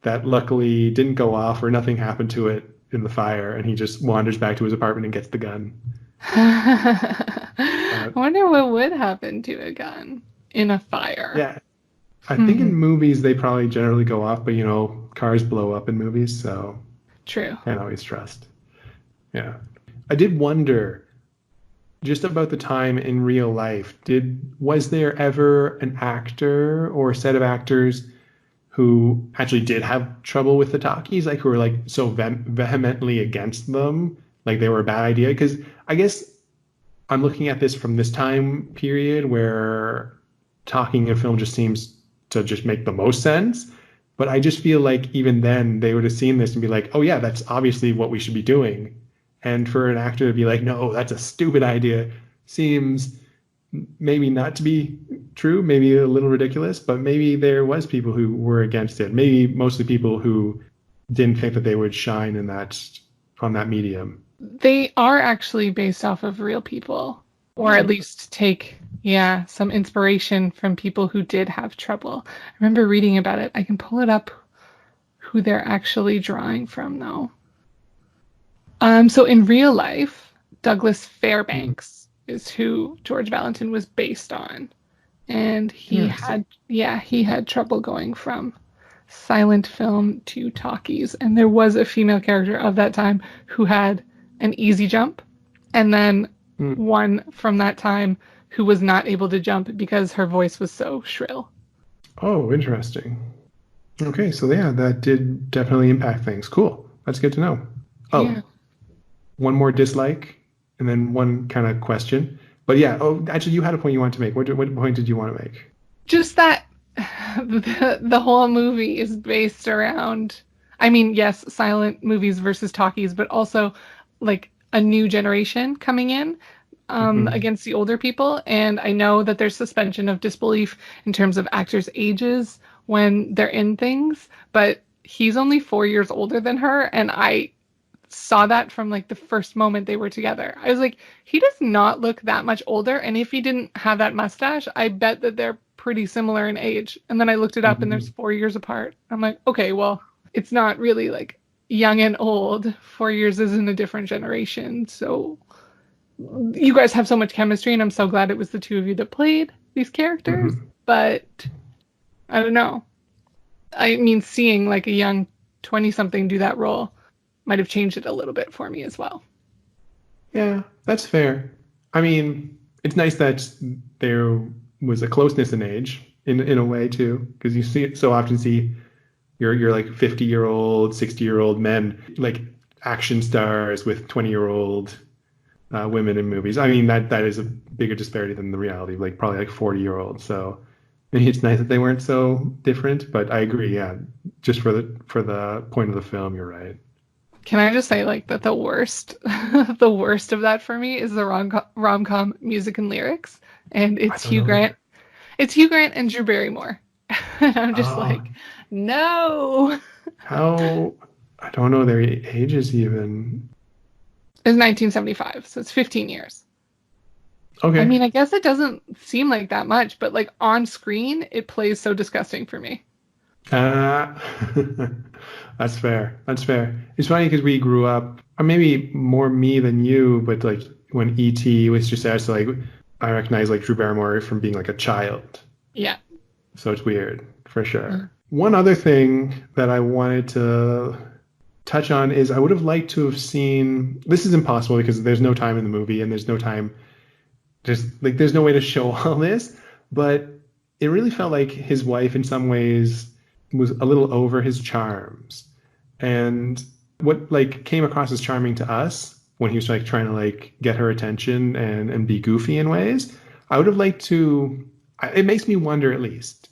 that luckily didn't go off or nothing happened to it in the fire, and he just wanders back to his apartment and gets the gun. I Uh, wonder what would happen to a gun in a fire. yeah, I think Hmm. in movies they probably generally go off, but cars blow up in movies, so True. can't always trust. Yeah. I did wonder just about the time in real life, was there ever an actor or a set of actors who actually did have trouble with the talkies, like who were like so vehemently against them, like they were a bad idea? Because I guess I'm looking at this from this time period where talking in film just seems to just make the most sense. But I just feel like even then they would have seen this and be like, oh yeah, that's obviously what we should be doing. And for an actor to be like, no, that's a stupid idea, seems maybe not to be true, maybe a little ridiculous, but maybe there was people who were against it. Maybe mostly people who didn't think that they would shine in that on that medium. They are actually based off of real people, or at least take, yeah, some inspiration from people who did have trouble. I remember reading about it. I can pull it up who they're actually drawing from, though. So in real life, Douglas Mhm. Fairbanks is who George Valentin was based on. And Interesting. he had trouble going from silent film to talkies. And there was a female character of that time who had an easy jump, and then Mm. one from that time who was not able to jump because her voice was so shrill. Oh, interesting. Okay, so yeah, that did definitely impact things. Cool. That's good to know. Yeah. Oh, one more dislike and then one kind of question. But yeah, oh, actually, you had a point you wanted to make. What point did you want to make? Just that the whole movie is based around, I mean, yes, silent movies versus talkies, but also like a new generation coming in Hmm. against the older people. And I know that there's suspension of disbelief in terms of actors' ages when they're in things, but he's only 4 years older than her. And I saw that from like the first moment they were together. I was like, he does not look that much older. And if he didn't have that mustache, I bet that they're pretty similar in age. And then I looked it up and there's Hmm. 4 years apart. I'm like, okay, well, it's not really like young and old. 4 years is in a different generation. So you guys have so much chemistry, and I'm so glad it was the two of you that played these characters. Hmm. But I don't know. I mean, seeing like a young 20 something do that role might have changed it a little bit for me as well. Yeah, that's fair. I mean, it's nice that there was a closeness in age in a way too, because you see so often see your like 50-year-old, 60-year-old men like action stars with 20-year-old women in movies. I mean that is a bigger disparity than the reality, like probably like 40-year-old. So maybe it's nice that they weren't so different, but I agree, yeah. Just for the point of the film, you're right. Can I just say like that the worst, the worst of that for me is the rom-com music and lyrics, and I don't know. It's Hugh Grant and Drew Barrymore, and I'm just Oh, like, no. how I don't know their ages even. It's 1975, so it's 15 years. I Okay. mean, I guess it doesn't seem like that much, but like on screen, it plays so disgusting for me. Uh, that's fair. That's fair. It's funny because we grew up, or maybe more me than you, but like when E.T. was just out, so like I recognize like Drew Barrymore from being like a child. Yeah. So it's weird for sure. One other thing that I wanted to touch on is I would have liked to have seen. This is impossible because there's no time in the movie and there's no time. There's no way to show all this, but it really felt like his wife in some ways was a little over his charms. And what like came across as charming to us when he was like trying to like get her attention and be goofy in ways, I would have liked to. It makes me wonder, at least.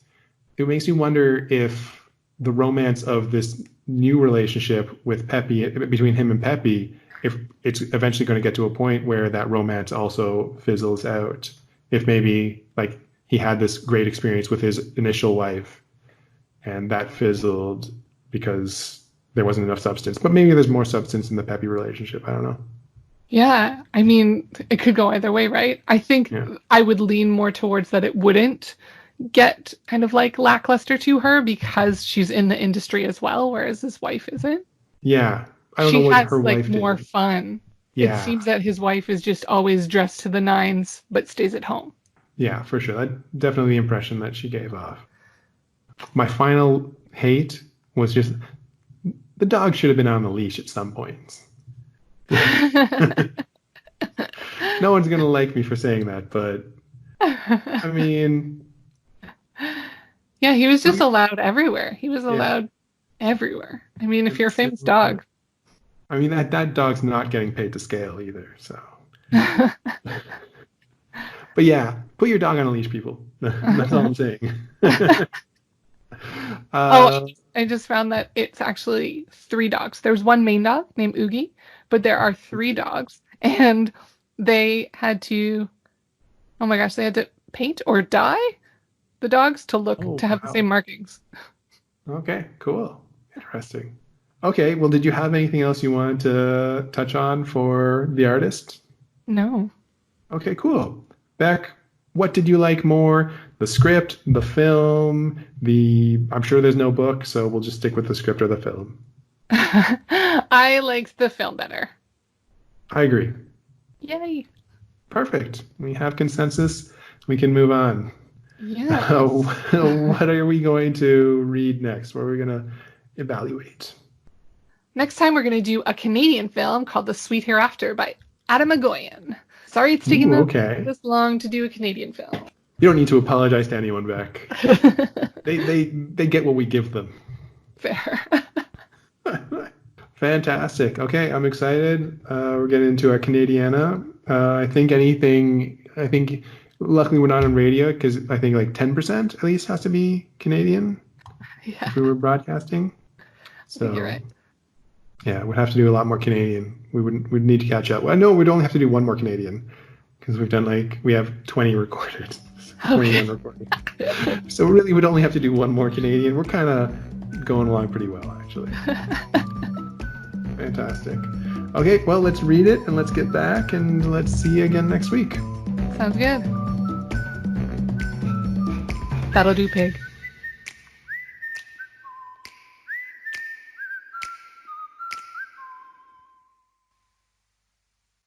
It makes me wonder if the romance of this new relationship with Pepe, between him and Pepe, if it's eventually going to get to a point where that romance also fizzles out. If maybe like he had this great experience with his initial wife and that fizzled because there wasn't enough substance. But maybe there's more substance in the Pepe relationship. I don't know. Yeah, I mean, it could go either way, right? I think I would lean more towards that it wouldn't get kind of like lackluster to her because she's in the industry as well, whereas his wife isn't. Yeah. I don't She know what has her like wife more did. fun. Yeah. It seems that his wife is just always dressed to the nines, but stays at home. Yeah, for sure. That definitely the impression that she gave off. My final hate was just the dog should have been on the leash at some point. No one's gonna like me for saying that, but I mean, Yeah, he was just allowed everywhere. He was Yeah. allowed everywhere. I mean, if you're a It's- famous dog. I mean that dog's not getting paid to scale either. So, but yeah, put your dog on a leash, people. That's all I'm saying. I just found that it's actually 3 dogs. There's one main dog named Oogie, but there are 3 dogs, and they had to, oh my gosh, they had to paint or dye the dogs to have the same markings. Okay, cool. Interesting. Okay, well, did you have anything else you wanted to touch on for The Artist? No. Okay, cool. Beck, what did you like more? The script, the film, I'm sure there's no book, so we'll just stick with the script or the film. I liked the film better. I agree. Yay. Perfect. We have consensus. We can move on. Yeah. What are we going to read next? What are we going to evaluate? Next time we're going to do a Canadian film called The Sweet Hereafter by Adam Agoyan. Sorry it's taking this long to do a Canadian film. You don't need to apologize to anyone, Beck. they get what we give them. Fair. Fantastic. Okay, I'm excited. We're getting into a Canadiana. I think luckily we're not on radio because I think like 10% at least has to be Canadian. Yeah. If we were broadcasting. So you're right. Yeah, we'd have to do a lot more Canadian. We'd need to catch up. Well, no, we'd only have to do one more Canadian because we have 20 recorded. 21 recorded. So really we'd only have to do one more Canadian. We're kind of going along pretty well, actually. Fantastic. Okay, well, let's read it and let's get back and let's see you again next week. Sounds good. That'll do, pig.